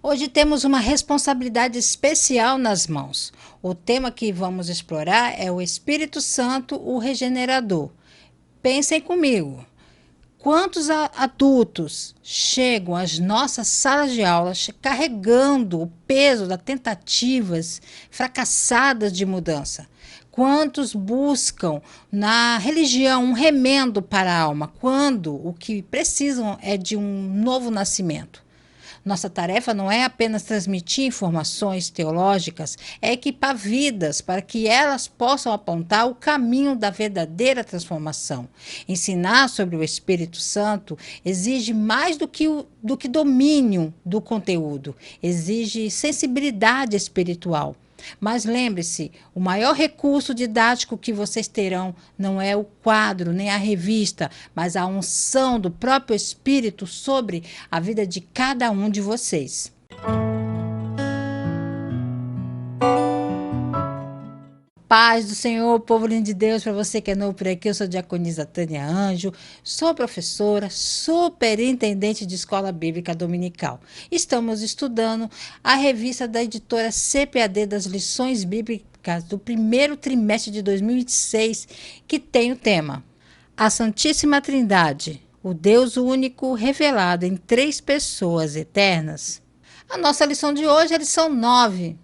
Hoje temos uma responsabilidade especial nas mãos. O tema que vamos explorar é o Espírito Santo, o Regenerador. Pensem comigo. Quantos adultos chegam às nossas salas de aula carregando o peso das tentativas fracassadas de mudança? Quantos buscam na religião um remendo para a alma, quando o que precisam é de um novo nascimento? Nossa tarefa não é apenas transmitir informações teológicas, é equipar vidas para que elas possam apontar o caminho da verdadeira transformação. Ensinar sobre o Espírito Santo exige mais do que domínio do conteúdo, exige sensibilidade espiritual. Mas lembre-se, o maior recurso didático que vocês terão não é o quadro, nem a revista, mas a unção do próprio Espírito sobre a vida de cada um de vocês. Paz do Senhor, povo lindo de Deus, para você que é novo por aqui, eu sou a diaconisa Tânia Anjo, sou professora, superintendente de escola bíblica dominical. Estamos estudando a revista da editora CPAD das lições bíblicas do primeiro trimestre de 2026, que tem o tema A Santíssima Trindade, o Deus único revelado em três pessoas eternas. A nossa lição de hoje é a lição 9.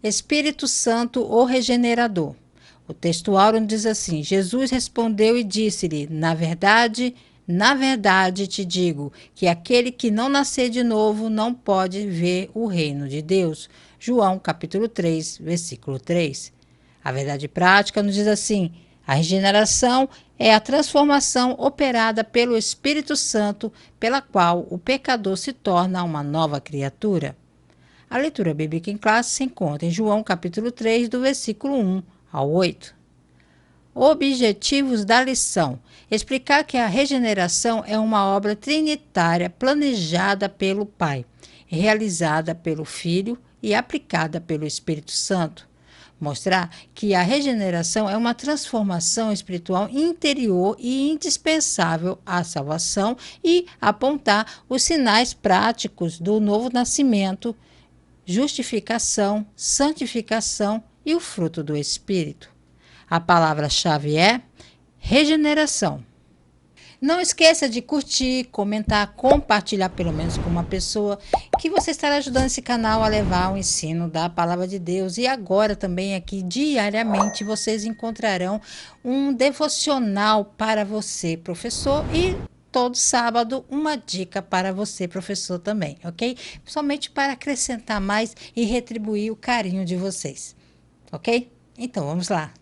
Espírito Santo, o Regenerador. O texto áureo diz assim: Jesus respondeu e disse-lhe: na verdade te digo que aquele que não nascer de novo não pode ver o reino de Deus. João capítulo 3, versículo 3. A verdade prática nos diz assim: a regeneração é a transformação operada pelo Espírito Santo, pela qual o pecador se torna uma nova criatura. A leitura bíblica em classe se encontra em João capítulo 3, do versículo 1 ao 8. Objetivos da lição: explicar que a regeneração é uma obra trinitária planejada pelo Pai, realizada pelo Filho e aplicada pelo Espírito Santo. Mostrar que a regeneração é uma transformação espiritual interior e indispensável à salvação e apontar os sinais práticos do novo nascimento, justificação, santificação e o fruto do Espírito. A palavra-chave é regeneração. Não esqueça de curtir, comentar, compartilhar pelo menos com uma pessoa que você estará ajudando esse canal a levar o ensino da palavra de Deus. E agora também aqui diariamente vocês encontrarão um devocional para você, professor, e todo sábado uma dica para você, professor, também, ok? Somente para acrescentar mais e retribuir o carinho de vocês, ok? Então, vamos lá.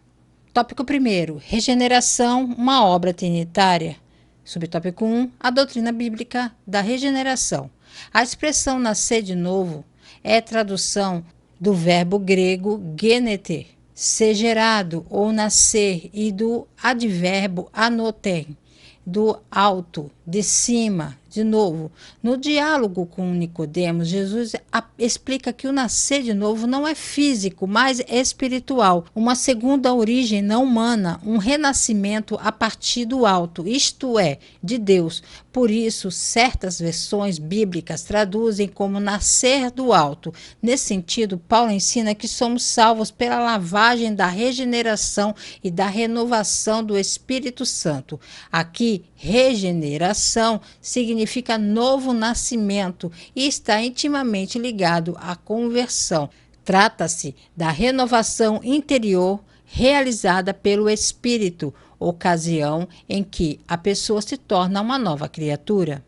Tópico 1, regeneração, uma obra trinitária. Subtópico 1, a doutrina bíblica da regeneração. A expressão nascer de novo é tradução do verbo grego geneter, ser gerado ou nascer, e do advérbio anoten, do alto, de cima, de novo. No diálogo com Nicodemos, Jesus explica que o nascer de novo não é físico, mas espiritual, uma segunda origem não humana, um renascimento a partir do alto, isto é, de Deus. Por isso, certas versões bíblicas traduzem como nascer do alto. Nesse sentido, Paulo ensina que somos salvos pela lavagem da regeneração e da renovação do Espírito Santo. Aqui, regeneração significa novo nascimento e está intimamente ligado à conversão. Trata-se da renovação interior realizada pelo Espírito, ocasião em que a pessoa se torna uma nova criatura.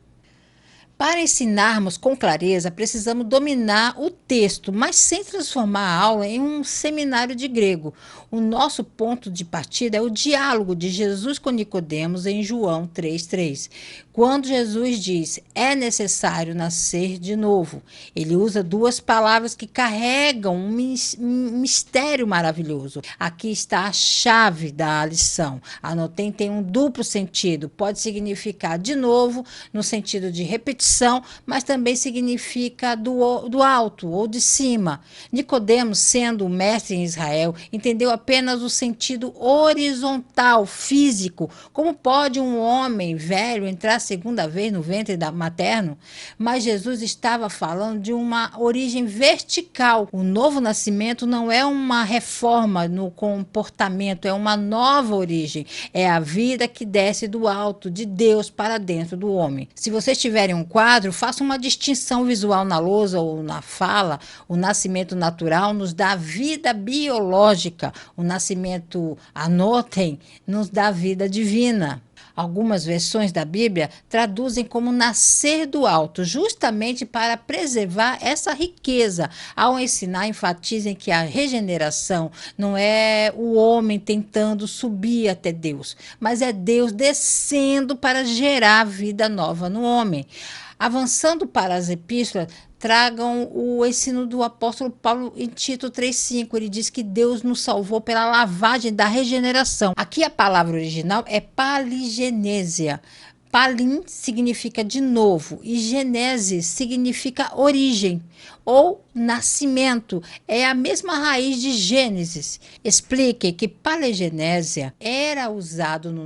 Para ensinarmos com clareza, precisamos dominar o texto, mas sem transformar a aula em um seminário de grego. O nosso ponto de partida é o diálogo de Jesus com Nicodemos em João 3,3. Quando Jesus diz, é necessário nascer de novo, ele usa duas palavras que carregam um mistério maravilhoso. Aqui está a chave da lição. Anotem, tem um duplo sentido. Pode significar de novo, no sentido de repetição, mas também significa do alto ou de cima. Nicodemos, sendo o mestre em Israel, entendeu apenas o sentido horizontal, físico. Como pode um homem velho entrar segunda vez no ventre materno, mas Jesus estava falando de uma origem vertical. O novo nascimento não é uma reforma no comportamento, é uma nova origem. É a vida que desce do alto, de Deus para dentro do homem. Se vocês tiverem um quadro, faça uma distinção visual na lousa ou na fala. O nascimento natural nos dá vida biológica. O nascimento, anotem, nos dá vida divina. Algumas versões da Bíblia traduzem como nascer do alto, justamente para preservar essa riqueza. Ao ensinar, enfatizem que a regeneração não é o homem tentando subir até Deus, mas é Deus descendo para gerar vida nova no homem. Avançando para as epístolas, tragam o ensino do apóstolo Paulo em Tito 3,5. Ele diz que Deus nos salvou pela lavagem da regeneração. Aqui a palavra original é paligenésia. Palim significa de novo e genese significa origem ou nascimento. É a mesma raiz de Gênesis. Explique que paligenésia era usado no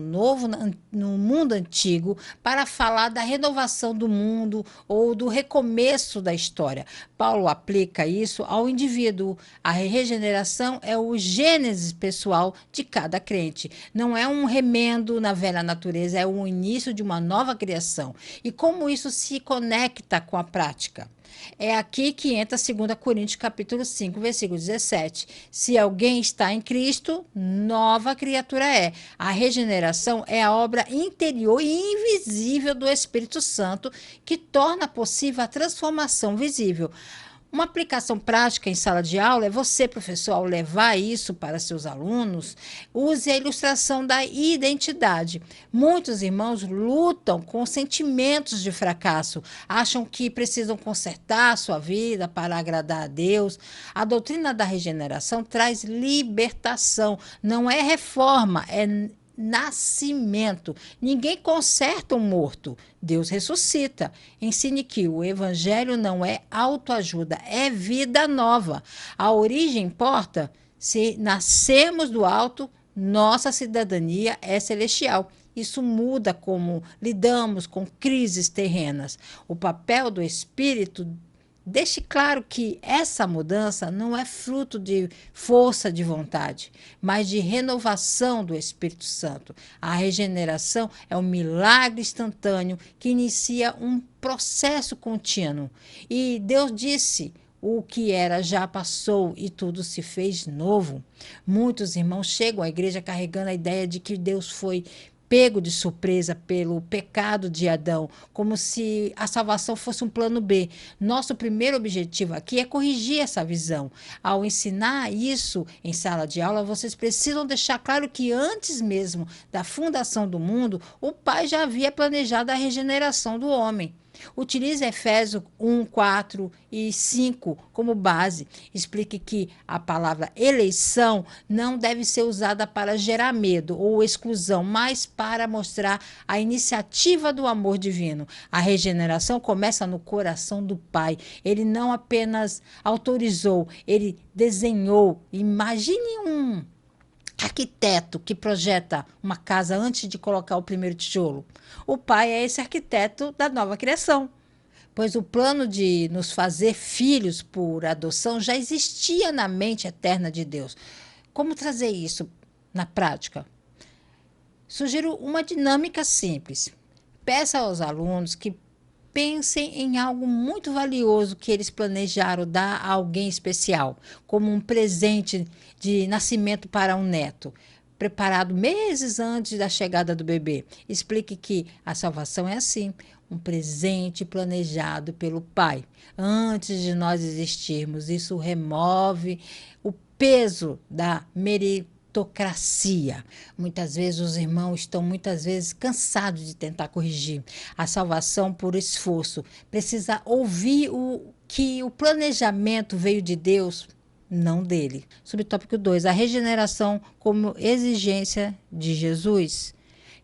mundo antigo para falar da renovação do mundo ou do recomeço da história. Paulo aplica isso ao indivíduo. A regeneração é o gênesis pessoal de cada crente. Não é um remendo na velha natureza, é o início de uma nova criação. E como isso se conecta com a prática? É aqui que entra 2 Coríntios capítulo 5, versículo 17. Se alguém está em Cristo, nova criatura é. A regeneração é a obra interior e invisível do Espírito Santo que torna possível a transformação visível. Uma aplicação prática em sala de aula é você, professor, ao levar isso para seus alunos, use a ilustração da identidade. Muitos irmãos lutam com sentimentos de fracasso, acham que precisam consertar sua vida para agradar a Deus. A doutrina da regeneração traz libertação, não é reforma, é nascimento. Ninguém conserta um morto, Deus ressuscita. Ensine que o evangelho não é autoajuda, é vida nova. A origem importa. Se nascemos do alto, nossa cidadania é celestial. Isso muda como lidamos com crises terrenas. O papel do Espírito deixe claro que essa mudança não é fruto de força de vontade, mas de renovação do Espírito Santo. A regeneração é um milagre instantâneo que inicia um processo contínuo. E Deus disse: o que era já passou e tudo se fez novo. Muitos irmãos chegam à igreja carregando a ideia de que Deus foi pego de surpresa pelo pecado de Adão, como se a salvação fosse um plano B. Nosso primeiro objetivo aqui é corrigir essa visão. Ao ensinar isso em sala de aula, vocês precisam deixar claro que antes mesmo da fundação do mundo, o Pai já havia planejado a regeneração do homem. Utilize Efésios 1, 4 e 5 como base. Explique que a palavra eleição não deve ser usada para gerar medo ou exclusão, mas para mostrar a iniciativa do amor divino. A regeneração começa no coração do Pai. Ele não apenas autorizou, ele desenhou. Imagine um arquiteto que projeta uma casa antes de colocar o primeiro tijolo. O Pai é esse arquiteto da nova criação, pois o plano de nos fazer filhos por adoção já existia na mente eterna de Deus. Como trazer isso na prática? Sugiro uma dinâmica simples. Peça aos alunos que pensem em algo muito valioso que eles planejaram dar a alguém especial, como um presente de nascimento para um neto, preparado meses antes da chegada do bebê. Explique que a salvação é assim, um presente planejado pelo Pai. Antes de nós existirmos, isso remove o peso da meritocracia. Muitas vezes os irmãos estão cansados de tentar corrigir a salvação por esforço. Precisa ouvir que o planejamento veio de Deus, não dele. Subtópico 2, a regeneração como exigência de Jesus.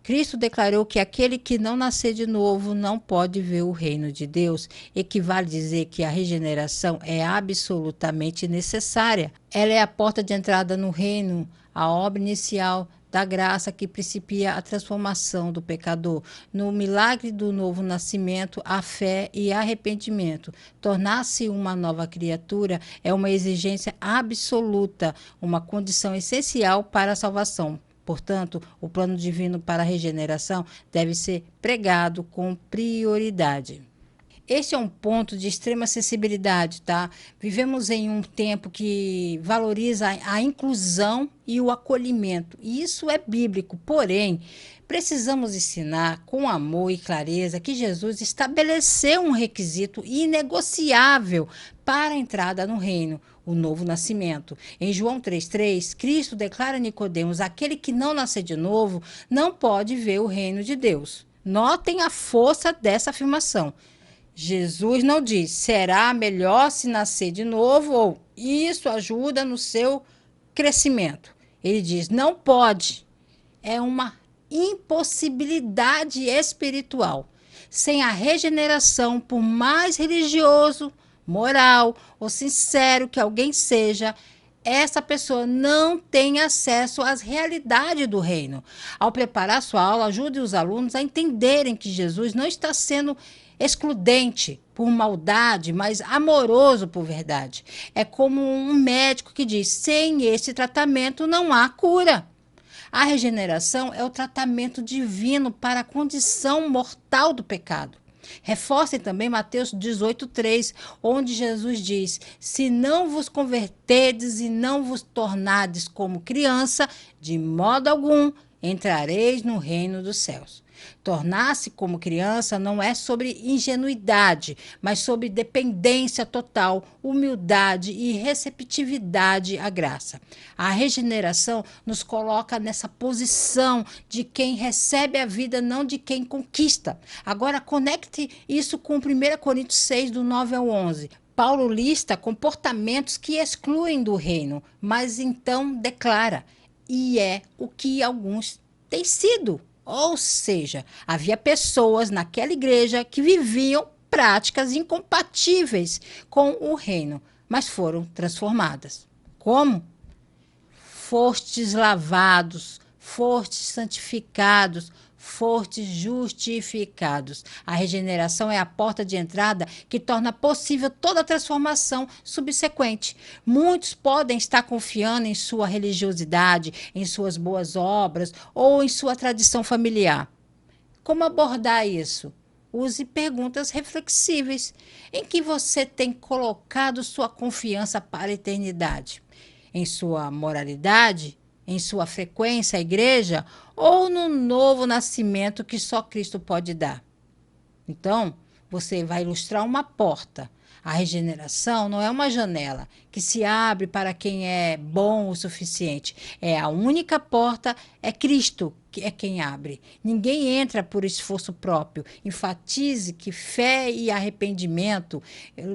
Cristo declarou que aquele que não nascer de novo não pode ver o reino de Deus. Equivale dizer que a regeneração é absolutamente necessária. Ela é a porta de entrada no reino. A obra inicial da graça que principia a transformação do pecador. No milagre do novo nascimento, a fé e arrependimento. Tornar-se uma nova criatura é uma exigência absoluta, uma condição essencial para a salvação. Portanto, o plano divino para a regeneração deve ser pregado com prioridade. Este é um ponto de extrema sensibilidade, tá? Vivemos em um tempo que valoriza a inclusão e o acolhimento. E isso é bíblico, porém, precisamos ensinar com amor e clareza que Jesus estabeleceu um requisito inegociável para a entrada no reino, o novo nascimento. Em João 3,3, Cristo declara a Nicodemos: aquele que não nascer de novo não pode ver o reino de Deus. Notem a força dessa afirmação. Jesus não diz, será melhor se nascer de novo ou isso ajuda no seu crescimento. Ele diz, não pode. É uma impossibilidade espiritual. Sem a regeneração, por mais religioso, moral ou sincero que alguém seja, essa pessoa não tem acesso às realidades do reino. Ao preparar sua aula, ajude os alunos a entenderem que Jesus não está sendo excludente por maldade, mas amoroso por verdade. É como um médico que diz, sem esse tratamento não há cura. A regeneração é o tratamento divino para a condição mortal do pecado. Reforcem também Mateus 18,3, onde Jesus diz, se não vos converterdes e não vos tornardes como criança, de modo algum entrareis no reino dos céus. Tornar-se como criança não é sobre ingenuidade, mas sobre dependência total, humildade e receptividade à graça. A regeneração nos coloca nessa posição de quem recebe a vida, não de quem conquista. Agora, conecte isso com 1 Coríntios 6, do 9 ao 11. Paulo lista comportamentos que excluem do reino, mas então declara, e é o que alguns têm sido. Ou seja, havia pessoas naquela igreja que viviam práticas incompatíveis com o reino, mas foram transformadas. Como? Fostes lavados, fostes santificados, fostes justificados. A regeneração é a porta de entrada que torna possível toda a transformação subsequente. Muitos podem estar confiando em sua religiosidade, em suas boas obras ou em sua tradição familiar. Como abordar isso? Use perguntas reflexíveis. Em que você tem colocado sua confiança para a eternidade? Em sua moralidade? Em sua frequência à igreja ou no novo nascimento que só Cristo pode dar? Então, você vai ilustrar uma porta. A regeneração não é uma janela que se abre para quem é bom o suficiente. É a única porta, é Cristo que é quem abre. Ninguém entra por esforço próprio. Enfatize que fé e arrependimento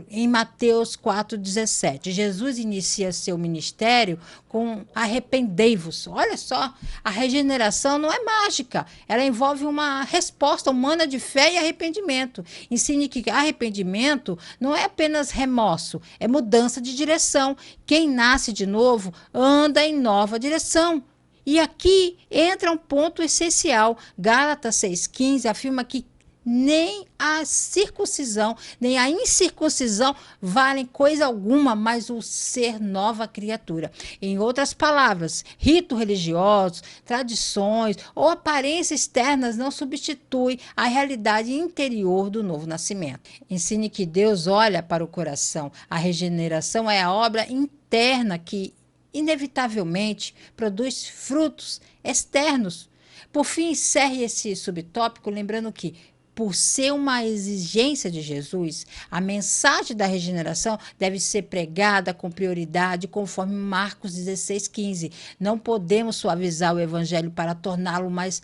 em Mateus 4,17. Jesus inicia seu ministério com arrependei-vos. Olha só, a regeneração não é mágica. Ela envolve uma resposta humana de fé e arrependimento. Ensine que arrependimento não é apenas remorso, é mudança de direção. Quem nasce de novo anda em nova direção. E aqui entra um ponto essencial. Gálatas 6,15 afirma que nem a circuncisão, nem a incircuncisão valem coisa alguma, mas o ser nova criatura. Em outras palavras, ritos religiosos, tradições ou aparências externas não substituem a realidade interior do novo nascimento. Ensine que Deus olha para o coração. A regeneração é a obra interna que inevitavelmente produz frutos externos. Por fim, encerre esse subtópico lembrando que, por ser uma exigência de Jesus, a mensagem da regeneração deve ser pregada com prioridade, conforme Marcos 16,15. Não podemos suavizar o evangelho para torná-lo mais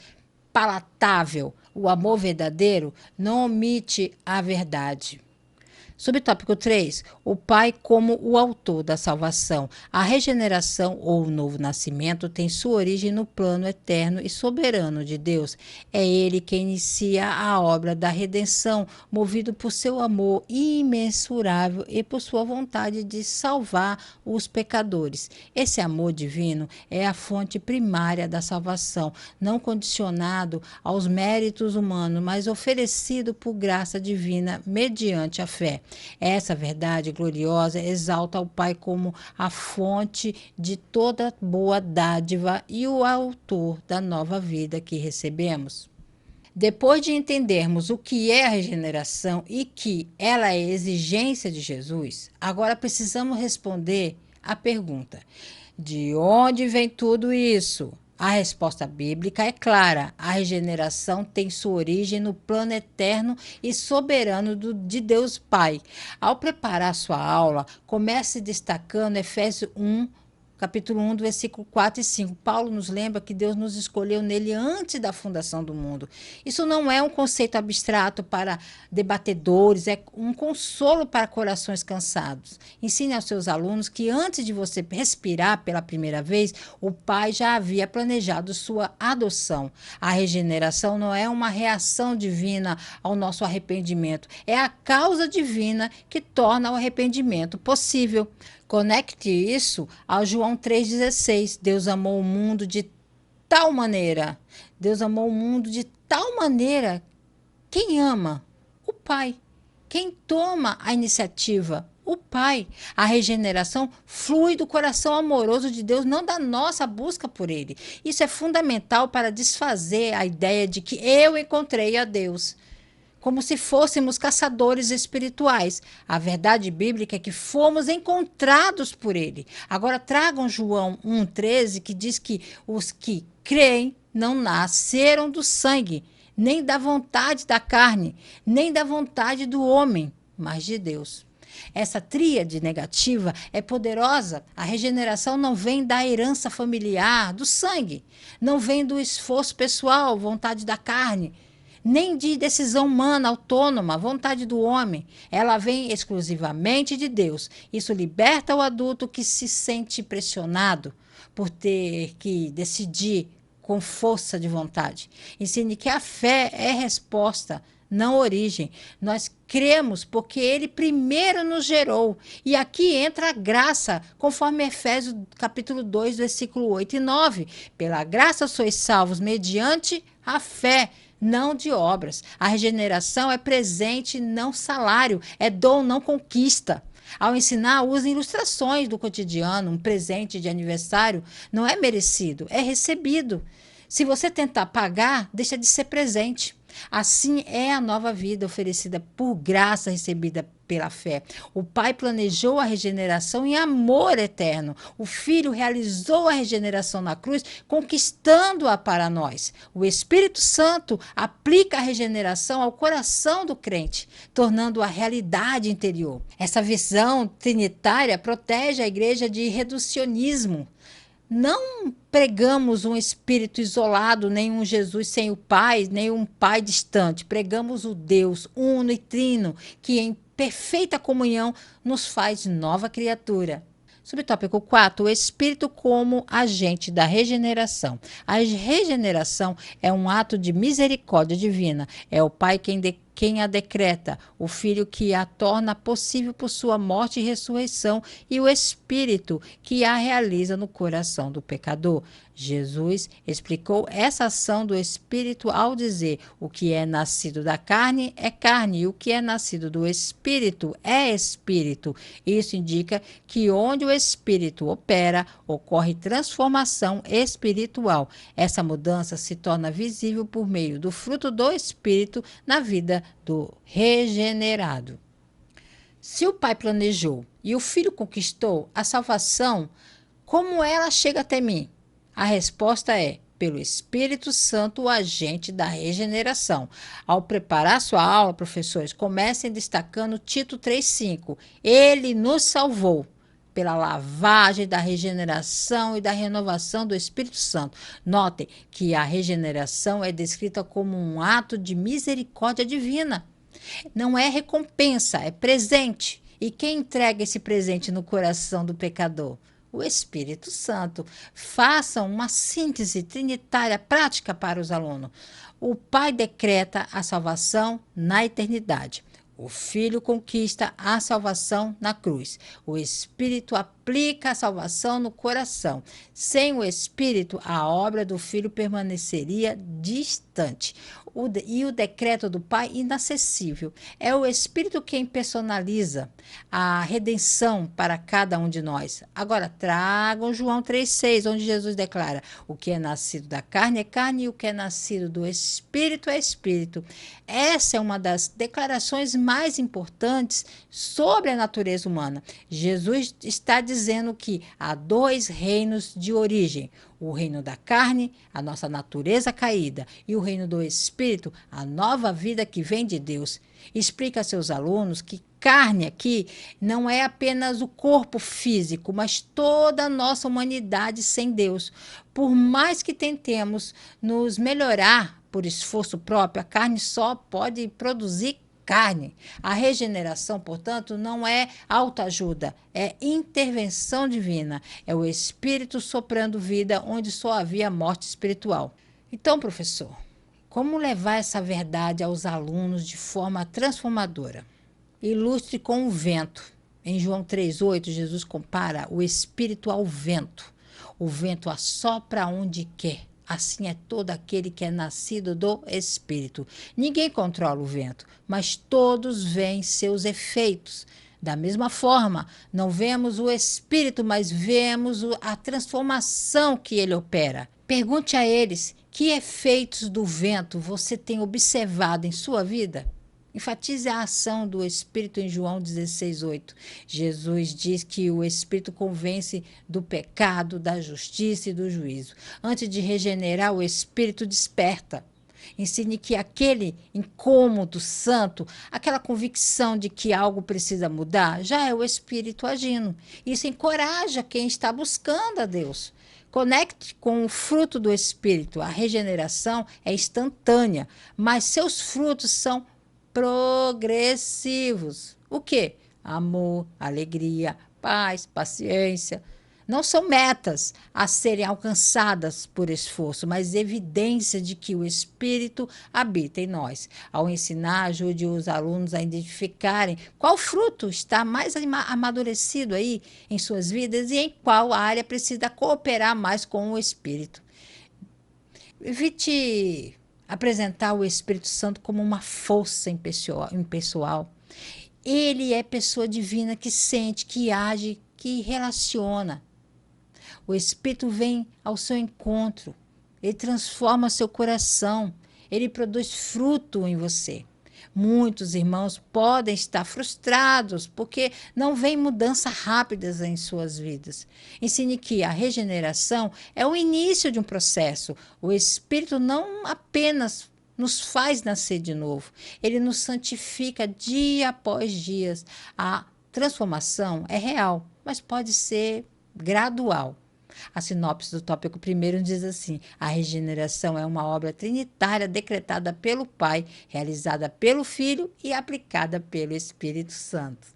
palatável. O amor verdadeiro não omite a verdade. Subtópico 3. O Pai como o autor da salvação. A regeneração ou o novo nascimento tem sua origem no plano eterno e soberano de Deus. É Ele quem inicia a obra da redenção, movido por seu amor imensurável e por sua vontade de salvar os pecadores. Esse amor divino é a fonte primária da salvação, não condicionado aos méritos humanos, mas oferecido por graça divina mediante a fé. Essa verdade gloriosa exalta o Pai como a fonte de toda boa dádiva e o autor da nova vida que recebemos. Depois de entendermos o que é a regeneração e que ela é exigência de Jesus, agora precisamos responder à pergunta: de onde vem tudo isso? A resposta bíblica é clara. A regeneração tem sua origem no plano eterno e soberano de Deus Pai. Ao preparar sua aula, comece destacando Efésios 1, capítulo 1, do versículo 4 e 5. Paulo nos lembra que Deus nos escolheu nele antes da fundação do mundo. Isso não é um conceito abstrato para debatedores, é um consolo para corações cansados. Ensine aos seus alunos que antes de você respirar pela primeira vez, o Pai já havia planejado sua adoção. A regeneração não é uma reação divina ao nosso arrependimento, é a causa divina que torna o arrependimento possível. Conecte isso ao João 3,16. Deus amou o mundo de tal maneira. Deus amou o mundo de tal maneira. Quem ama? O Pai. Quem toma a iniciativa? O Pai. A regeneração flui do coração amoroso de Deus, não da nossa busca por Ele. Isso é fundamental para desfazer a ideia de que eu encontrei a Deus, como se fôssemos caçadores espirituais. A verdade bíblica é que fomos encontrados por Ele. Agora tragam João 1,13, que diz que os que creem não nasceram do sangue, nem da vontade da carne, nem da vontade do homem, mas de Deus. Essa tríade negativa é poderosa. A regeneração não vem da herança familiar, do sangue, não vem do esforço pessoal, vontade da carne, nem de decisão humana autônoma, vontade do homem. Ela vem exclusivamente de Deus. Isso liberta o adulto que se sente pressionado por ter que decidir com força de vontade. Ensine que a fé é resposta, não origem. Nós cremos porque Ele primeiro nos gerou. E aqui entra a graça, conforme Efésios capítulo 2, versículo 8 e 9. Pela graça sois salvos mediante a fé, não de obras. A regeneração é presente, não salário. É dom, não conquista. Ao ensinar, use ilustrações do cotidiano. Um presente de aniversário não é merecido, é recebido. Se você tentar pagar, deixa de ser presente. Assim é a nova vida oferecida por graça recebida pela fé. O Pai planejou a regeneração em amor eterno. O Filho realizou a regeneração na cruz, conquistando-a para nós. O Espírito Santo aplica a regeneração ao coração do crente, tornando-a realidade interior. Essa visão trinitária protege a igreja de reducionismo. Não pregamos um espírito isolado, nem um Jesus sem o Pai, nem um Pai distante. Pregamos o Deus uno e trino, que em perfeita comunhão nos faz nova criatura. Subtópico 4. O Espírito como agente da regeneração. A regeneração é um ato de misericórdia divina. É o Pai quem a decreta, o Filho que a torna possível por sua morte e ressurreição, e o Espírito que a realiza no coração do pecador. Jesus explicou essa ação do Espírito ao dizer: o que é nascido da carne é carne, e o que é nascido do Espírito é Espírito. Isso indica que onde o Espírito opera, ocorre transformação espiritual. Essa mudança se torna visível por meio do fruto do Espírito na vida do regenerado. Se o Pai planejou e o Filho conquistou a salvação, como ela chega até mim? A resposta é: pelo Espírito Santo, o agente da regeneração. Ao preparar sua aula, professores, comecem destacando Tito 3,5. Ele nos salvou pela lavagem da regeneração e da renovação do Espírito Santo. Notem que a regeneração é descrita como um ato de misericórdia divina. Não é recompensa, é presente. E quem entrega esse presente no coração do pecador? O Espírito Santo. Façam uma síntese trinitária prática para os alunos. O Pai decreta a salvação na eternidade. O Filho conquista a salvação na cruz. O Espírito aplica a salvação no coração. Sem o Espírito, a obra do Filho permaneceria distante. E o decreto do Pai inacessível. É o Espírito quem personaliza a redenção para cada um de nós. Agora, tragam João 3,6, onde Jesus declara: o que é nascido da carne é carne, e o que é nascido do Espírito é Espírito. Essa é uma das declarações mais importantes sobre a natureza humana. Jesus está dizendo que há dois reinos de origem: o reino da carne, a nossa natureza caída, e o reino do Espírito, a nova vida que vem de Deus. Explica a seus alunos que carne aqui não é apenas o corpo físico, mas toda a nossa humanidade sem Deus. Por mais que tentemos nos melhorar por esforço próprio, a carne só pode produzir carne. A regeneração, portanto, não é autoajuda, é intervenção divina. É o Espírito soprando vida onde só havia morte espiritual. Então, professor, como levar essa verdade aos alunos de forma transformadora? Ilustre com o vento. Em João 3,8, Jesus compara o Espírito ao vento. O vento assopra onde quer. Assim é todo aquele que é nascido do Espírito. Ninguém controla o vento, mas todos veem seus efeitos. Da mesma forma, não vemos o Espírito, mas vemos a transformação que ele opera. Pergunte a eles: que efeitos do vento você tem observado em sua vida? Enfatize a ação do Espírito em João 16,8. Jesus diz que o Espírito convence do pecado, da justiça e do juízo. Antes de regenerar, o Espírito desperta. Ensine que aquele incômodo santo, aquela convicção de que algo precisa mudar, já é o Espírito agindo. Isso encoraja quem está buscando a Deus. Conecte com o fruto do Espírito. A regeneração é instantânea, mas seus frutos são progressivos. O quê? Amor, alegria, paz, paciência. Não são metas a serem alcançadas por esforço, mas evidência de que o Espírito habita em nós. Ao ensinar, ajude os alunos a identificarem qual fruto está mais amadurecido aí em suas vidas e em qual área precisa cooperar mais com o Espírito. Evite apresentar o Espírito Santo como uma força impessoal. Ele é pessoa divina que sente, que age, que relaciona. O Espírito vem ao seu encontro, ele transforma seu coração, ele produz fruto em você. Muitos irmãos podem estar frustrados porque não vem mudanças rápidas em suas vidas. Ensine que a regeneração é o início de um processo. O Espírito não apenas nos faz nascer de novo, ele nos santifica dia após dia. A transformação é real, mas pode ser gradual. A sinopse do tópico primeiro diz assim: a regeneração é uma obra trinitária decretada pelo Pai, realizada pelo Filho e aplicada pelo Espírito Santo.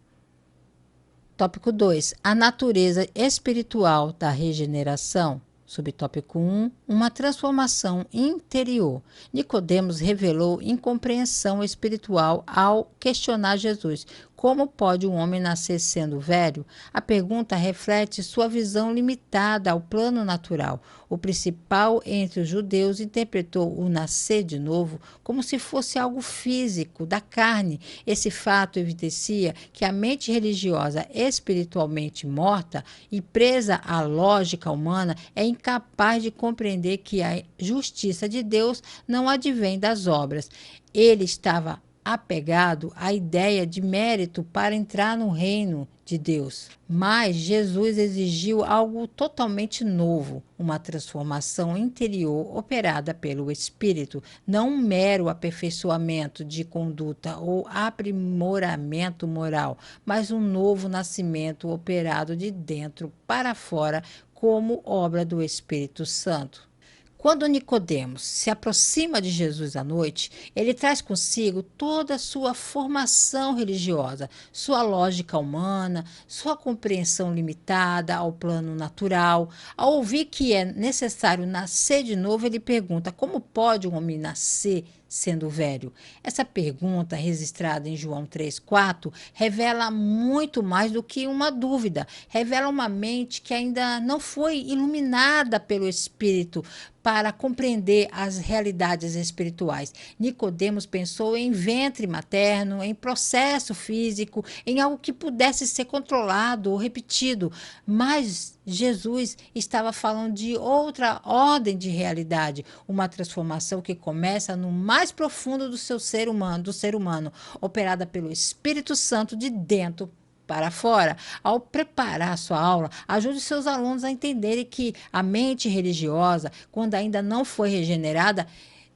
Tópico 2. A natureza espiritual da regeneração. Subtópico 1. Uma transformação interior. Nicodemos revelou incompreensão espiritual ao questionar Jesus. Como pode um homem nascer sendo velho? A pergunta reflete sua visão limitada ao plano natural. O principal entre os judeus interpretou o nascer de novo como se fosse algo físico, da carne. Esse fato evidencia que a mente religiosa espiritualmente morta e presa à lógica humana é incapaz de compreender que a justiça de Deus não advém das obras. Ele estava apegado à ideia de mérito para entrar no reino de Deus. Mas Jesus exigiu algo totalmente novo, uma transformação interior operada pelo Espírito, não um mero aperfeiçoamento de conduta ou aprimoramento moral, mas um novo nascimento operado de dentro para fora como obra do Espírito Santo. Quando Nicodemos se aproxima de Jesus à noite, ele traz consigo toda a sua formação religiosa, sua lógica humana, sua compreensão limitada ao plano natural. Ao ouvir que é necessário nascer de novo, ele pergunta: como pode um homem nascer sendo velho? Essa pergunta, registrada em João 3,4, revela muito mais do que uma dúvida. Revela uma mente que ainda não foi iluminada pelo Espírito para compreender as realidades espirituais. Nicodemos pensou em ventre materno, em processo físico, em algo que pudesse ser controlado ou repetido, mas Jesus estava falando de outra ordem de realidade, uma transformação que começa no mais profundo do ser humano, operada pelo Espírito Santo de dentro para fora. Ao preparar sua aula, ajude seus alunos a entenderem que a mente religiosa, quando ainda não foi regenerada,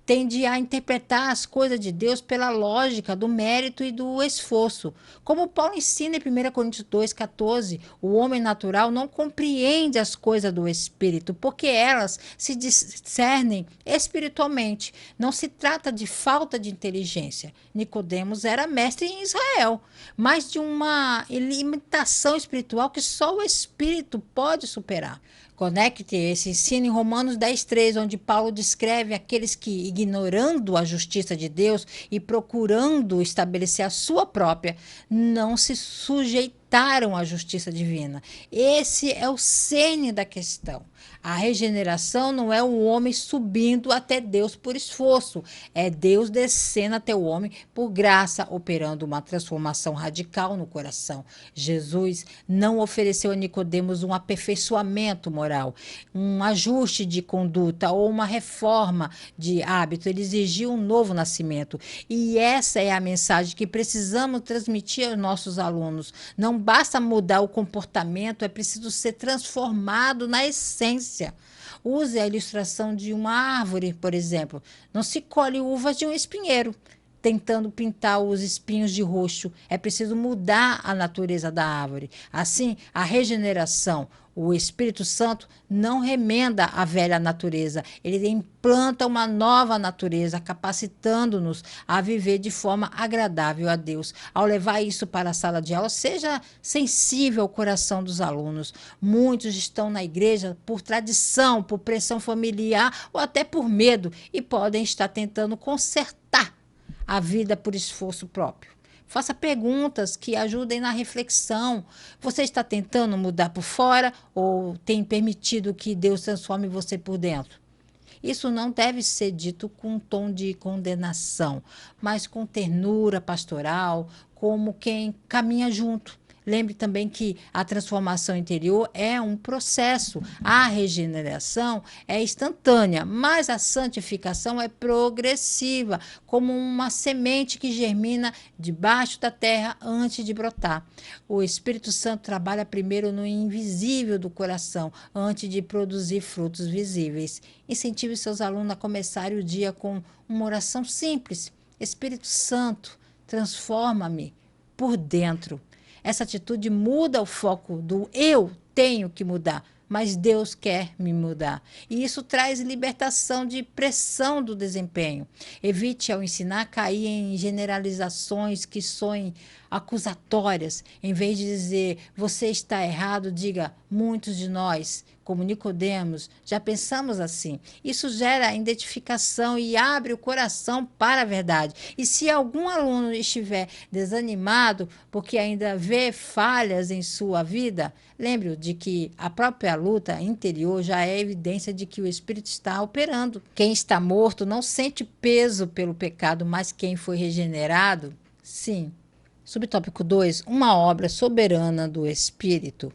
tende a interpretar as coisas de Deus pela lógica do mérito e do esforço. Como Paulo ensina em 1 Coríntios 2,14, o homem natural não compreende as coisas do Espírito, porque elas se discernem espiritualmente. Não se trata de falta de inteligência. Nicodemos era mestre em Israel, mas de uma limitação espiritual que só o Espírito pode superar. Conecte esse ensino em Romanos 10,3, onde Paulo descreve aqueles que, ignorando a justiça de Deus e procurando estabelecer a sua própria, não se sujeitaram à justiça divina. Esse é o cerne da questão. A regeneração não é o homem subindo até Deus por esforço, é Deus descendo até o homem por graça, operando uma transformação radical no coração. Jesus não ofereceu a Nicodemos um aperfeiçoamento moral, um ajuste de conduta ou uma reforma de hábito. Ele exigiu um novo nascimento. E essa é a mensagem que precisamos transmitir aos nossos alunos. Não basta mudar o comportamento, é preciso ser transformado na essência. Use a ilustração de uma árvore, por exemplo. Não se colhe uvas de um espinheiro tentando pintar os espinhos de roxo. É preciso mudar a natureza da árvore. Assim, a regeneração, o Espírito Santo não remenda a velha natureza, ele implanta uma nova natureza, capacitando-nos a viver de forma agradável a Deus. Ao levar isso para a sala de aula, seja sensível ao coração dos alunos. Muitos estão na igreja por tradição, por pressão familiar ou até por medo e podem estar tentando consertar a vida por esforço próprio. Faça perguntas que ajudem na reflexão. Você está tentando mudar por fora ou tem permitido que Deus transforme você por dentro? Isso não deve ser dito com um tom de condenação, mas com ternura pastoral, como quem caminha junto. Lembre também que a transformação interior é um processo. A regeneração é instantânea, mas a santificação é progressiva, como uma semente que germina debaixo da terra antes de brotar. O Espírito Santo trabalha primeiro no invisível do coração, antes de produzir frutos visíveis. Incentive seus alunos a começarem o dia com uma oração simples. Espírito Santo, transforma-me por dentro. Essa atitude muda o foco do eu tenho que mudar, mas Deus quer me mudar. E isso traz libertação de pressão do desempenho. Evite, ao ensinar, cair em generalizações que soem acusatórias. Em vez de dizer você está errado, diga muitos de nós, como Nicodemos, já pensamos assim. Isso gera identificação e abre o coração para a verdade. E se algum aluno estiver desanimado porque ainda vê falhas em sua vida, lembre-o de que a própria luta interior já é evidência de que o Espírito está operando. Quem está morto não sente peso pelo pecado, mas quem foi regenerado, sim. Subtópico 2, uma obra soberana do Espírito.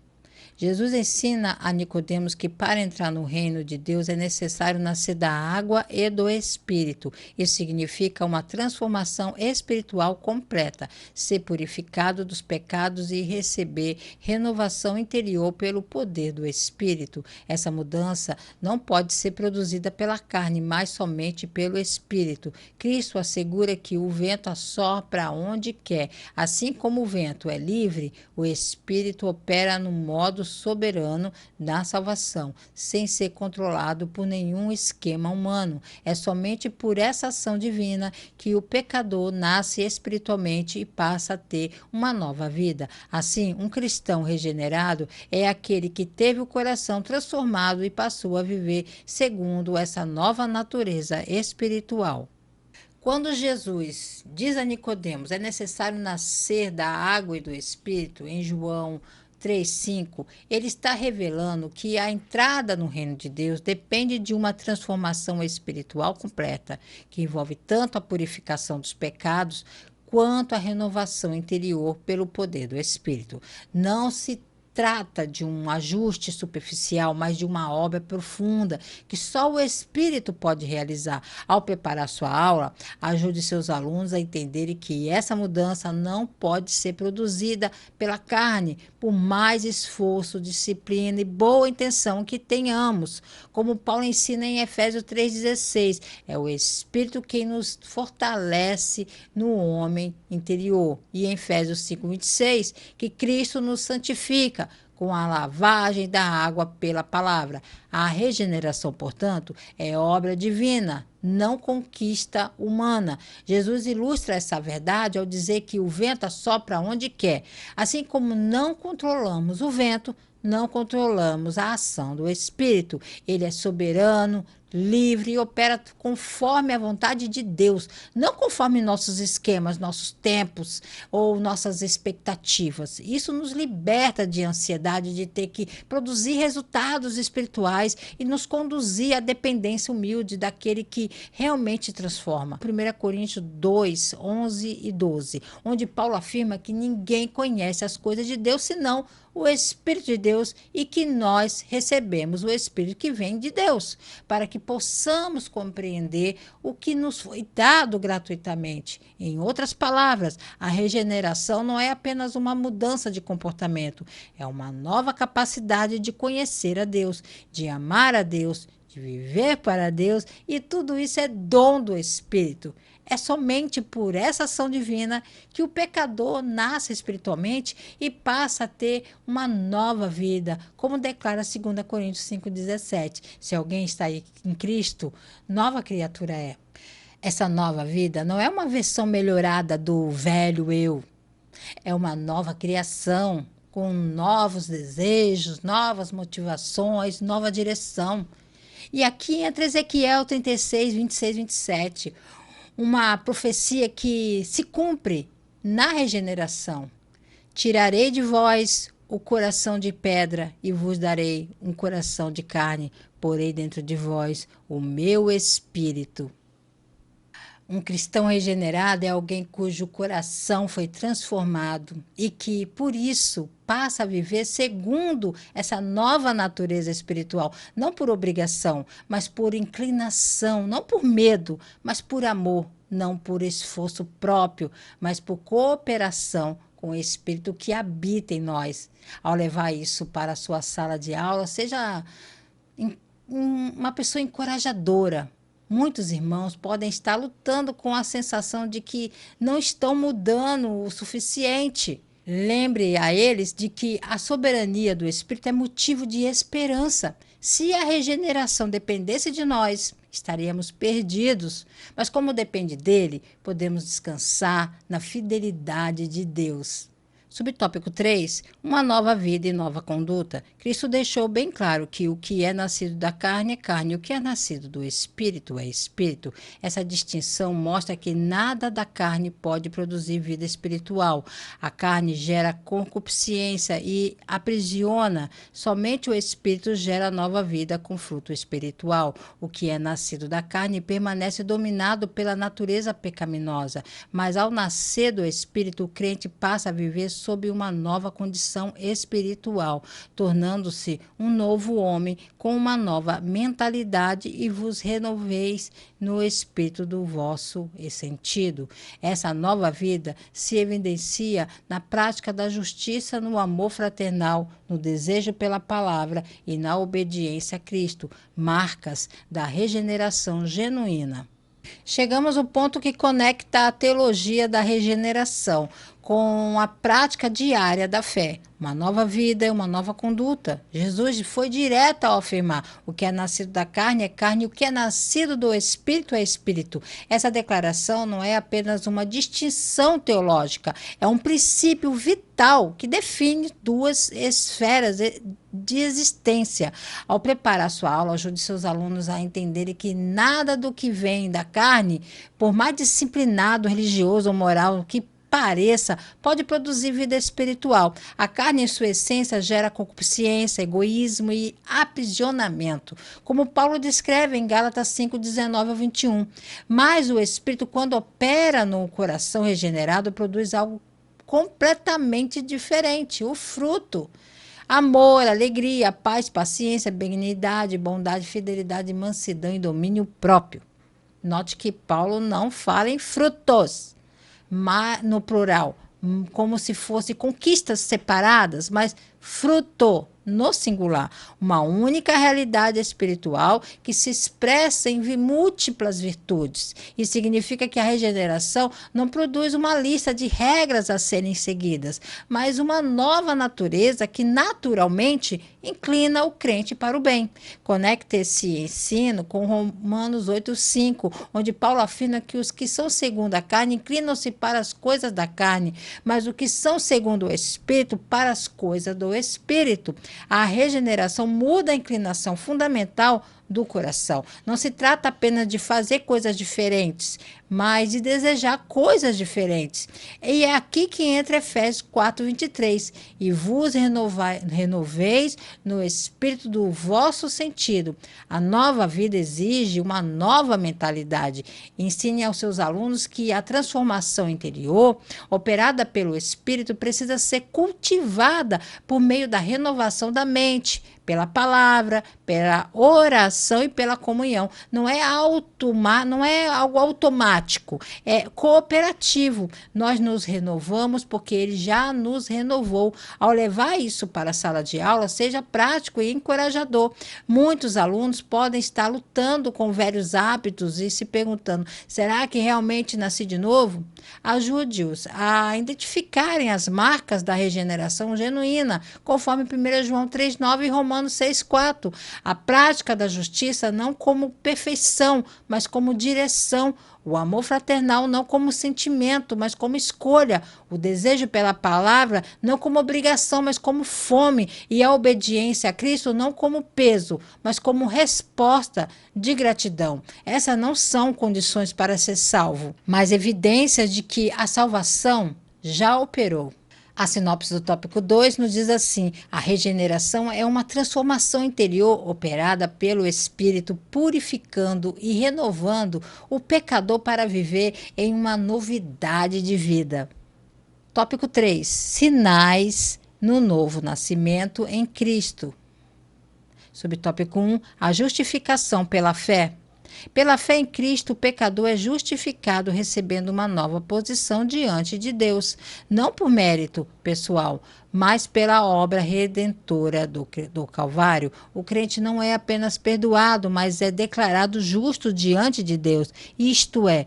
Jesus ensina a Nicodemos que para entrar no reino de Deus é necessário nascer da água e do Espírito. Isso significa uma transformação espiritual completa, ser purificado dos pecados e receber renovação interior pelo poder do Espírito. Essa mudança não pode ser produzida pela carne, mas somente pelo Espírito. Cristo assegura que o vento assopra onde quer. Assim como o vento é livre, o Espírito opera no modo soberano na salvação, sem ser controlado por nenhum esquema humano. É somente por essa ação divina que o pecador nasce espiritualmente e passa a ter uma nova vida. Assim, um cristão regenerado é aquele que teve o coração transformado e passou a viver segundo essa nova natureza espiritual. Quando Jesus diz a Nicodemos, é necessário nascer da água e do Espírito, em João 3,5, ele está revelando que a entrada no reino de Deus depende de uma transformação espiritual completa, que envolve tanto a purificação dos pecados quanto a renovação interior pelo poder do Espírito. Não se trata de um ajuste superficial, mas de uma obra profunda que só o Espírito pode realizar. Ao preparar sua aula, ajude seus alunos a entenderem que essa mudança não pode ser produzida pela carne, por mais esforço, disciplina e boa intenção que tenhamos. Como Paulo ensina em Efésios 3,16, é o Espírito quem nos fortalece no homem interior. E em Efésios 5,26, que Cristo nos santifica com a lavagem da água pela palavra. A regeneração, portanto, é obra divina, não conquista humana. Jesus ilustra essa verdade ao dizer que o vento assopra onde quer. Assim como não controlamos o vento, não controlamos a ação do Espírito. Ele é soberano, livre e opera conforme a vontade de Deus, não conforme nossos esquemas, nossos tempos ou nossas expectativas. Isso nos liberta de ansiedade de ter que produzir resultados espirituais e nos conduzir à dependência humilde daquele que realmente transforma. 1 Coríntios 2, 11 e 12, onde Paulo afirma que ninguém conhece as coisas de Deus senão o Espírito de Deus e que nós recebemos o Espírito que vem de Deus, para que possamos compreender o que nos foi dado gratuitamente. Em outras palavras, a regeneração não é apenas uma mudança de comportamento, é uma nova capacidade de conhecer a Deus, de amar a Deus, de viver para Deus, e tudo isso é dom do Espírito. É somente por essa ação divina que o pecador nasce espiritualmente e passa a ter uma nova vida, como declara 2 Coríntios 5,17. Se alguém está em Cristo, nova criatura é. Essa nova vida não é uma versão melhorada do velho eu, é uma nova criação, com novos desejos, novas motivações, nova direção. E aqui entra Ezequiel 36, 26, 27. Uma profecia que se cumpre na regeneração. Tirarei de vós o coração de pedra e vos darei um coração de carne, porei dentro de vós o meu espírito. Um cristão regenerado é alguém cujo coração foi transformado e que, por isso, passa a viver segundo essa nova natureza espiritual, não por obrigação, mas por inclinação, não por medo, mas por amor, não por esforço próprio, mas por cooperação com o Espírito que habita em nós. Ao levar isso para a sua sala de aula, seja uma pessoa encorajadora. Muitos irmãos podem estar lutando com a sensação de que não estão mudando o suficiente. Lembre a eles de que a soberania do Espírito é motivo de esperança. Se a regeneração dependesse de nós, estaríamos perdidos. Mas como depende dele, podemos descansar na fidelidade de Deus. Subtópico 3, uma nova vida e nova conduta. Cristo deixou bem claro que o que é nascido da carne é carne, o que é nascido do Espírito é Espírito. Essa distinção mostra que nada da carne pode produzir vida espiritual. A carne gera concupiscência e aprisiona. Somente o Espírito gera nova vida com fruto espiritual. O que é nascido da carne permanece dominado pela natureza pecaminosa, mas ao nascer do Espírito, o crente passa a viver sob uma nova condição espiritual, tornando-se um novo homem com uma nova mentalidade e vos renoveis no espírito do vosso sentido. Essa nova vida se evidencia na prática da justiça, no amor fraternal, no desejo pela palavra e na obediência a Cristo, marcas da regeneração genuína. Chegamos ao ponto que conecta a teologia da regeneração. com a prática diária da fé. Uma nova vida e uma nova conduta. Jesus foi direto ao afirmar: o que é nascido da carne é carne, e o que é nascido do espírito é espírito. Essa declaração não é apenas uma distinção teológica, é um princípio vital que define duas esferas de existência. Ao preparar sua aula, ajude seus alunos a entenderem que nada do que vem da carne, por mais disciplinado, religioso ou moral que pareça, pode produzir vida espiritual. A carne, em sua essência, gera concupiscência, egoísmo e aprisionamento, como Paulo descreve em Gálatas 5:19-21. Mas o Espírito, quando opera no coração regenerado, produz algo completamente diferente, o fruto. Amor, alegria, paz, paciência, benignidade, bondade, fidelidade, mansidão e domínio próprio. Note que Paulo não fala em frutos, no plural, como se fossem conquistas separadas, mas fruto no singular, uma única realidade espiritual que se expressa em múltiplas virtudes. Isso significa que a regeneração não produz uma lista de regras a serem seguidas, mas uma nova natureza que naturalmente inclina o crente para o bem. Conecte esse ensino com Romanos 8:5, onde Paulo afirma que os que são segundo a carne inclinam-se para as coisas da carne, mas os que são segundo o Espírito para as coisas do Espírito. A regeneração muda a inclinação fundamental do coração. Não se trata apenas de fazer coisas diferentes, mas de desejar coisas diferentes. E é aqui que entra Efésios 4:23. E vos renoveis no espírito do vosso sentido. A nova vida exige uma nova mentalidade. Ensine aos seus alunos que a transformação interior, operada pelo Espírito, precisa ser cultivada por meio da renovação da mente, pela palavra, pela oração e pela comunhão. Não é algo automático, é cooperativo. Nós nos renovamos porque ele já nos renovou. Ao levar isso para a sala de aula, seja prático e encorajador. Muitos alunos podem estar lutando com velhos hábitos e se perguntando: será que realmente nasci de novo? Ajude-os a identificarem as marcas da regeneração genuína, conforme 1 João 3:9 e Romanos 6:4. A prática da justiça não como perfeição, mas como direção. O amor fraternal não como sentimento, mas como escolha. O desejo pela palavra não como obrigação, mas como fome. E a obediência a Cristo não como peso, mas como resposta de gratidão. Essas não são condições para ser salvo, mas evidências de que a salvação já operou. A sinopse do tópico 2 nos diz assim: a regeneração é uma transformação interior operada pelo Espírito, purificando e renovando o pecador para viver em uma novidade de vida. Tópico 3: sinais no novo nascimento em Cristo. Subtópico 1: a justificação pela fé. Pela fé em Cristo, o pecador é justificado recebendo uma nova posição diante de Deus, não por mérito pessoal, mas pela obra redentora do Calvário. O crente não é apenas perdoado, mas é declarado justo diante de Deus, isto é,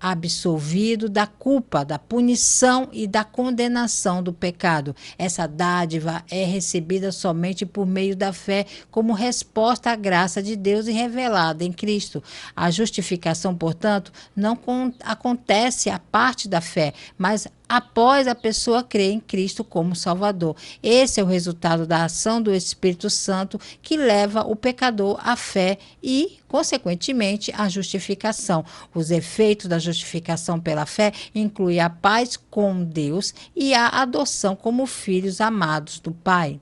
absolvido da culpa, da punição e da condenação do pecado. Essa dádiva é recebida somente por meio da fé, como resposta à graça de Deus e revelada em Cristo. A justificação, portanto, não acontece à parte da fé, mas após a pessoa crer em Cristo como Salvador. Esse é o resultado da ação do Espírito Santo que leva o pecador à fé e, consequentemente, à justificação. Os efeitos da justificação pela fé incluem a paz com Deus e a adoção como filhos amados do Pai.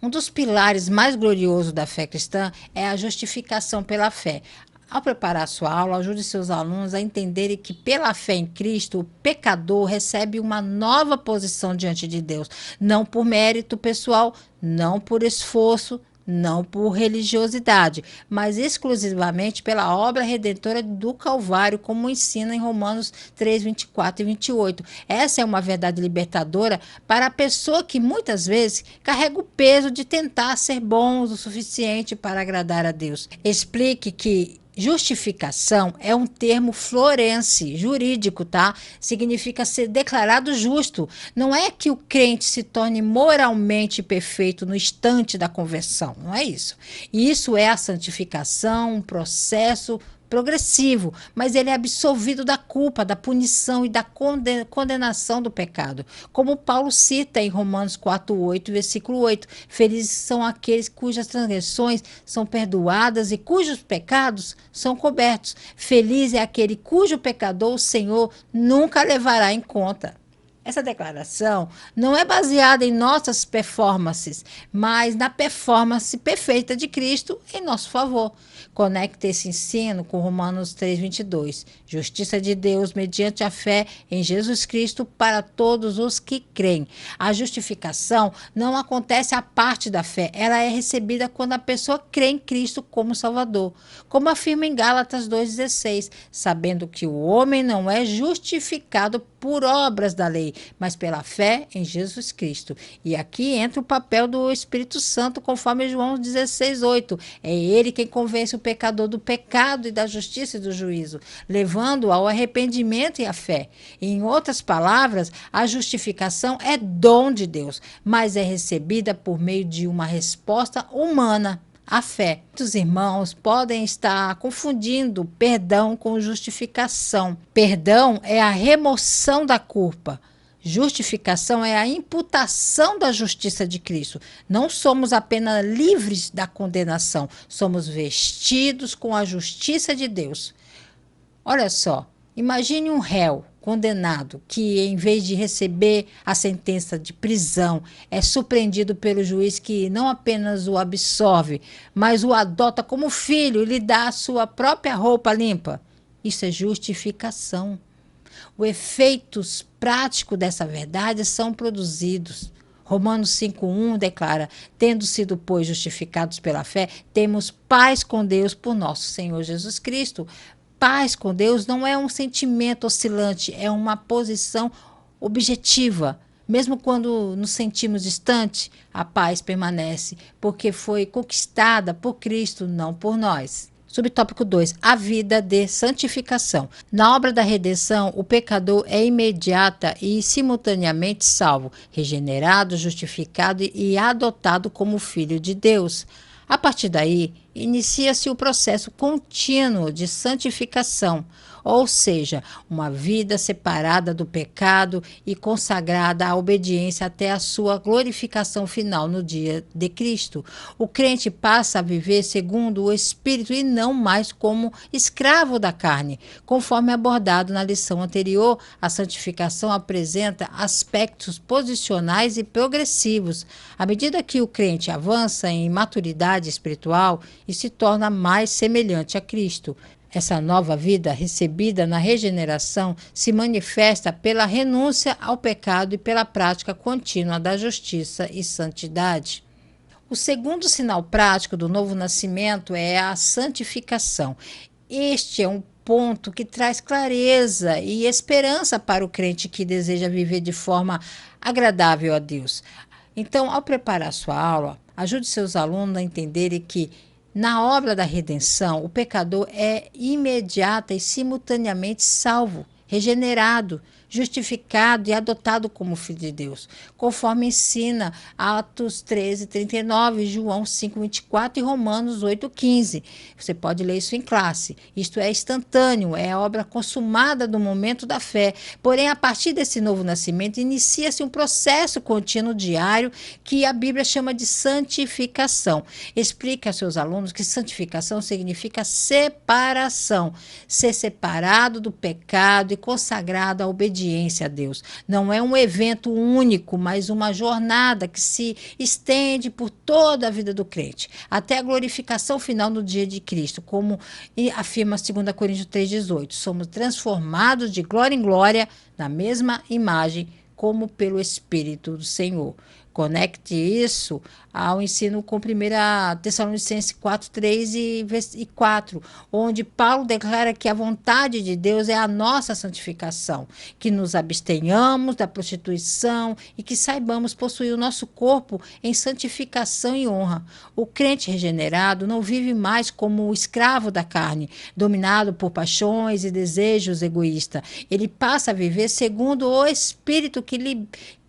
Um dos pilares mais gloriosos da fé cristã é a justificação pela fé. Ao preparar sua aula, ajude seus alunos a entenderem que, pela fé em Cristo, o pecador recebe uma nova posição diante de Deus, não por mérito pessoal, não por esforço, não por religiosidade, mas exclusivamente pela obra redentora do Calvário, como ensina em Romanos 3, 24 e 28. Essa é uma verdade libertadora para a pessoa que muitas vezes carrega o peso de tentar ser bom o suficiente para agradar a Deus. Explique que Justificação é um termo florense, jurídico, tá? Significa ser declarado justo. Não é que o crente se torne moralmente perfeito no instante da conversão, não é isso. Isso é a santificação, um processo progressivo, mas ele é absolvido da culpa, da punição e da condenação do pecado. Como Paulo cita em Romanos 4:8, versículo 8: felizes são aqueles cujas transgressões são perdoadas e cujos pecados são cobertos. Feliz é aquele cujo pecador o Senhor nunca levará em conta. Essa declaração não é baseada em nossas performances, mas na performance perfeita de Cristo em nosso favor. Conecte esse ensino com Romanos 3:22. Justiça de Deus mediante a fé em Jesus Cristo para todos os que creem. A justificação não acontece à parte da fé, ela é recebida quando a pessoa crê em Cristo como Salvador. Como afirma em Gálatas 2:16, sabendo que o homem não é justificado por obras da lei, mas pela fé em Jesus Cristo. E aqui entra o papel do Espírito Santo, conforme João 16:8. É ele quem convence o pecador do pecado e da justiça e do juízo, levando-o ao arrependimento e à fé. Em outras palavras, a justificação é dom de Deus, mas é recebida por meio de uma resposta humana. A fé. Muitos irmãos podem estar confundindo perdão com justificação. Perdão é a remoção da culpa. Justificação é a imputação da justiça de Cristo. Não somos apenas livres da condenação, somos vestidos com a justiça de Deus. Olha só, imagine um réu condenado que, em vez de receber a sentença de prisão, é surpreendido pelo juiz que não apenas o absolve, mas o adota como filho e lhe dá a sua própria roupa limpa. Isso é justificação. Os efeitos práticos dessa verdade são produzidos. Romanos 5:1 declara: tendo sido, pois, justificados pela fé, temos paz com Deus por nosso Senhor Jesus Cristo. Paz com Deus não é um sentimento oscilante, é uma posição objetiva. Mesmo quando nos sentimos distantes, a paz permanece, porque foi conquistada por Cristo, não por nós. Subtópico 2. A vida de santificação. Na obra da redenção, o pecador é imediata e simultaneamente salvo, regenerado, justificado e adotado como filho de Deus. A partir daí, inicia-se o processo contínuo de santificação, ou seja, uma vida separada do pecado e consagrada à obediência até a sua glorificação final no dia de Cristo. O crente passa a viver segundo o Espírito e não mais como escravo da carne. Conforme abordado na lição anterior, a santificação apresenta aspectos posicionais e progressivos. À medida que o crente avança em maturidade espiritual e se torna mais semelhante a Cristo, essa nova vida recebida na regeneração se manifesta pela renúncia ao pecado e pela prática contínua da justiça e santidade. O segundo sinal prático do novo nascimento é a santificação. Este é um ponto que traz clareza e esperança para o crente que deseja viver de forma agradável a Deus. Então, ao preparar sua aula, ajude seus alunos a entenderem que na obra da redenção, o pecador é imediata e simultaneamente salvo, regenerado, justificado e adotado como filho de Deus, conforme ensina Atos 13:39, João 5:24 e Romanos 8:15. Você pode ler isso em classe. Isto é instantâneo, é a obra consumada do momento da fé. Porém, a partir desse novo nascimento, inicia-se um processo contínuo diário que a Bíblia chama de santificação. Explica aos seus alunos que santificação significa separação, ser separado do pecado e consagrado à obediência a Deus. Não é um evento único, mas uma jornada que se estende por toda a vida do crente, até a glorificação final no dia de Cristo, como afirma 2 Coríntios 3:18. Somos transformados de glória em glória na mesma imagem, como pelo Espírito do Senhor. Conecte isso ao ensino com 1 Tessalonicenses 4, 3 e 4, onde Paulo declara que a vontade de Deus é a nossa santificação, que nos abstenhamos da prostituição e que saibamos possuir o nosso corpo em santificação e honra. O crente regenerado não vive mais como o escravo da carne, dominado por paixões e desejos egoístas. Ele passa a viver segundo o Espírito que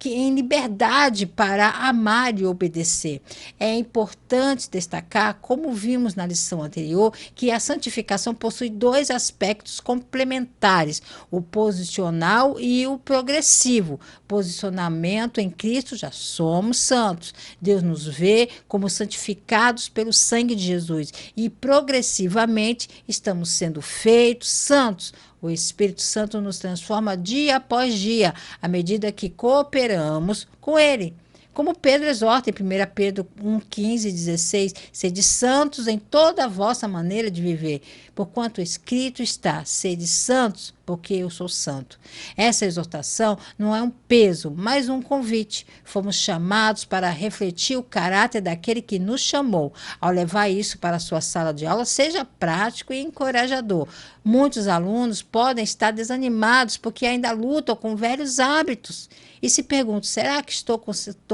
em liberdade para amar e obedecer. É importante destacar, como vimos na lição anterior, que a santificação possui dois aspectos complementares, o posicional e o progressivo. Posicionamento em Cristo, já somos santos. Deus nos vê como santificados pelo sangue de Jesus e progressivamente estamos sendo feitos santos. O Espírito Santo nos transforma dia após dia, à medida que cooperamos com Ele. Como Pedro exorta em 1 Pedro 1, 15 e 16, sede santos em toda a vossa maneira de viver, porquanto escrito está, sede santos, porque eu sou santo. Essa exortação não é um peso, mas um convite. Fomos chamados para refletir o caráter daquele que nos chamou. Ao levar isso para a sua sala de aula, seja prático e encorajador. Muitos alunos podem estar desanimados porque ainda lutam com velhos hábitos e se perguntam, será que estou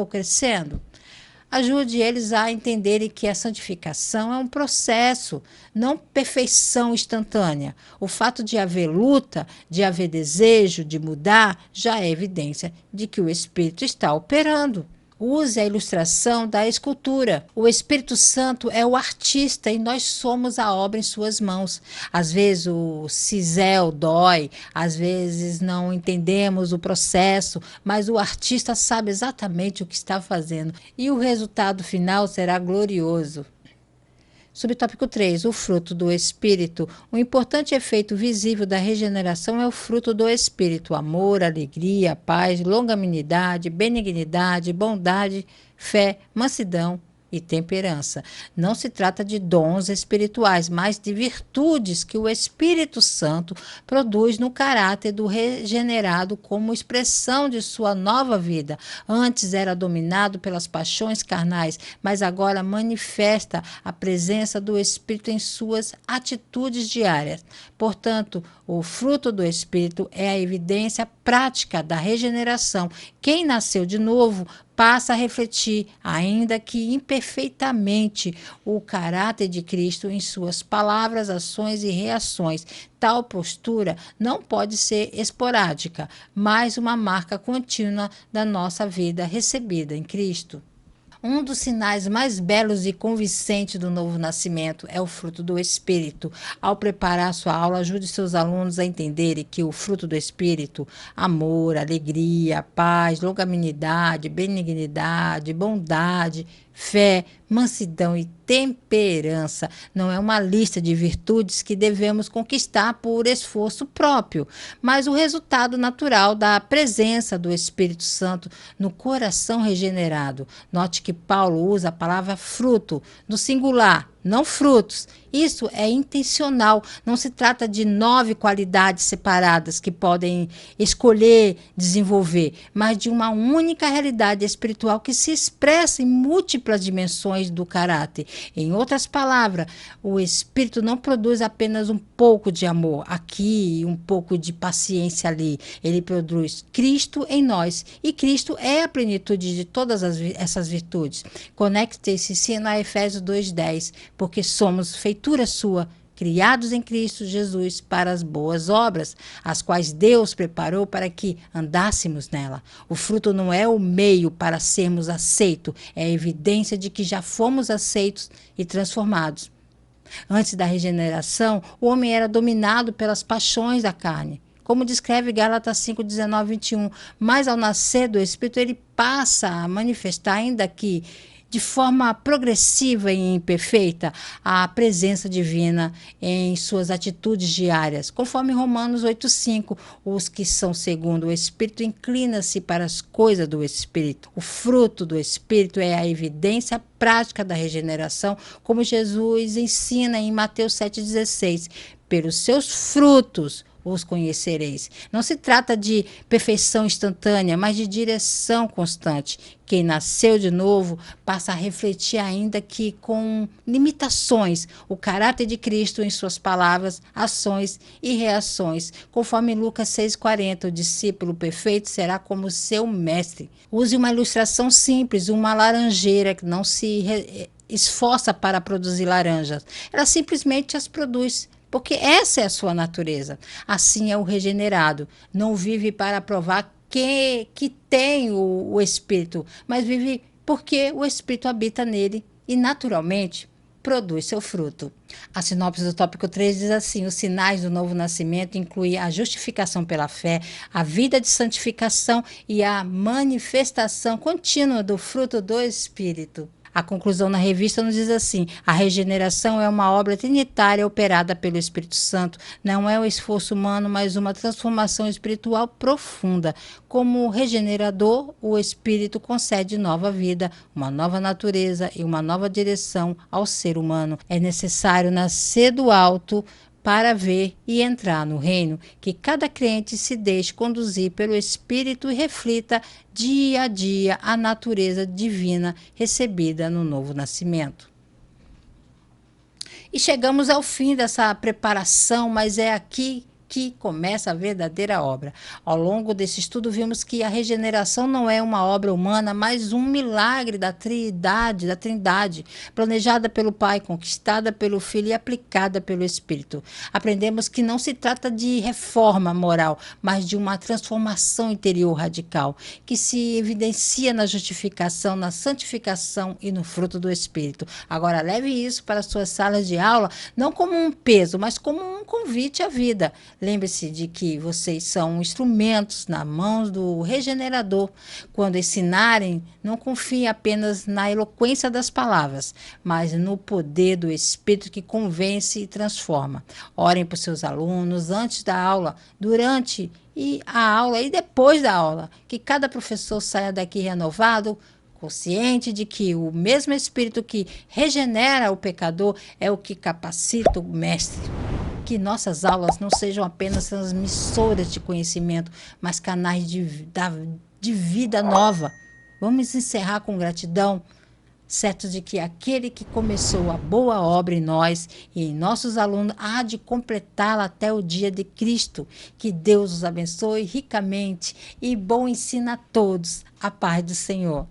crescendo? Ajude eles a entenderem que a santificação é um processo, não perfeição instantânea. O fato de haver luta, de haver desejo de mudar, já é evidência de que o Espírito está operando. Use a ilustração da escultura. O Espírito Santo é o artista e nós somos a obra em suas mãos. Às vezes o cisel dói, às vezes não entendemos o processo, mas o artista sabe exatamente o que está fazendo e o resultado final será glorioso. Subtópico 3. O fruto do Espírito. O importante efeito visível da regeneração é o fruto do Espírito: amor, alegria, paz, longanimidade, benignidade, bondade, fé, mansidão e temperança. Não se trata de dons espirituais, mas de virtudes que o Espírito Santo produz no caráter do regenerado como expressão de sua nova vida. Antes era dominado pelas paixões carnais, mas agora manifesta a presença do Espírito em suas atitudes diárias. Portanto, o fruto do Espírito é a evidência prática da regeneração. Quem nasceu de novo passa a refletir, ainda que imperfeitamente, o caráter de Cristo em suas palavras, ações e reações. Tal postura não pode ser esporádica, mas uma marca contínua da nossa vida recebida em Cristo. Um dos sinais mais belos e convincentes do novo nascimento é o fruto do Espírito. Ao preparar sua aula, ajude seus alunos a entenderem que o fruto do Espírito, amor, alegria, paz, longanimidade, benignidade, bondade, fé, mansidão e temperança não é uma lista de virtudes que devemos conquistar por esforço próprio, mas o resultado natural da presença do Espírito Santo no coração regenerado. Note que Paulo usa a palavra fruto no singular, não frutos. Isso é intencional. Não se trata de 9 qualidades separadas que podem escolher desenvolver, mas de uma única realidade espiritual que se expressa em múltiplas dimensões do caráter. Em outras palavras, o Espírito não produz apenas um pouco de amor aqui e um pouco de paciência ali. Ele produz Cristo em nós. E Cristo é a plenitude de todas essas virtudes. Conecte esse ensino a Efésios 2:10, porque somos feitura sua, criados em Cristo Jesus para as boas obras, as quais Deus preparou para que andássemos nela. O fruto não é o meio para sermos aceitos, é a evidência de que já fomos aceitos e transformados. Antes da regeneração, o homem era dominado pelas paixões da carne, como descreve Gálatas 5, 19, 21. Mas ao nascer do Espírito, ele passa a manifestar, ainda que de forma progressiva e imperfeita, a presença divina em suas atitudes diárias. Conforme Romanos 8,5, os que são segundo o Espírito inclinam-se para as coisas do Espírito. O fruto do Espírito é a evidência prática da regeneração, como Jesus ensina em Mateus 7,16. Pelos seus frutos os conhecereis. Não se trata de perfeição instantânea, mas de direção constante. Quem nasceu de novo passa a refletir, ainda que com limitações, o caráter de Cristo em suas palavras, ações e reações. Conforme Lucas 6,40, o discípulo perfeito será como seu mestre. Use uma ilustração simples, uma laranjeira que não se esforça para produzir laranjas. Ela simplesmente as produz, porque essa é a sua natureza. Assim é o regenerado. Não vive para provar que tem o Espírito, mas vive porque o Espírito habita nele e, naturalmente, produz seu fruto. A sinopse do tópico 3 diz assim: os sinais do novo nascimento incluem a justificação pela fé, a vida de santificação e a manifestação contínua do fruto do Espírito. A conclusão na revista nos diz assim: a regeneração é uma obra trinitária operada pelo Espírito Santo. Não é um esforço humano, mas uma transformação espiritual profunda. Como regenerador, o Espírito concede nova vida, uma nova natureza e uma nova direção ao ser humano. É necessário nascer do alto para ver e entrar no reino, que cada crente se deixe conduzir pelo Espírito e reflita dia a dia a natureza divina recebida no novo nascimento. E chegamos ao fim dessa preparação, mas é aqui que começa a verdadeira obra. Ao longo desse estudo, vimos que a regeneração não é uma obra humana, mas um milagre da Trindade, planejada pelo Pai, conquistada pelo Filho e aplicada pelo Espírito. Aprendemos que não se trata de reforma moral, mas de uma transformação interior radical, que se evidencia na justificação, na santificação e no fruto do Espírito. Agora, leve isso para as suas salas de aula, não como um peso, mas como um convite à vida. Lembre-se de que vocês são instrumentos nas mãos do regenerador. Quando ensinarem, não confiem apenas na eloquência das palavras, mas no poder do Espírito que convence e transforma. Orem por seus alunos antes da aula, durante a aula e depois da aula. Que cada professor saia daqui renovado, consciente de que o mesmo Espírito que regenera o pecador é o que capacita o mestre. Que nossas aulas não sejam apenas transmissoras de conhecimento, mas canais de vida nova. Vamos encerrar com gratidão, certos de que aquele que começou a boa obra em nós e em nossos alunos há de completá-la até o dia de Cristo. Que Deus os abençoe ricamente e bom ensino a todos. A paz do Senhor.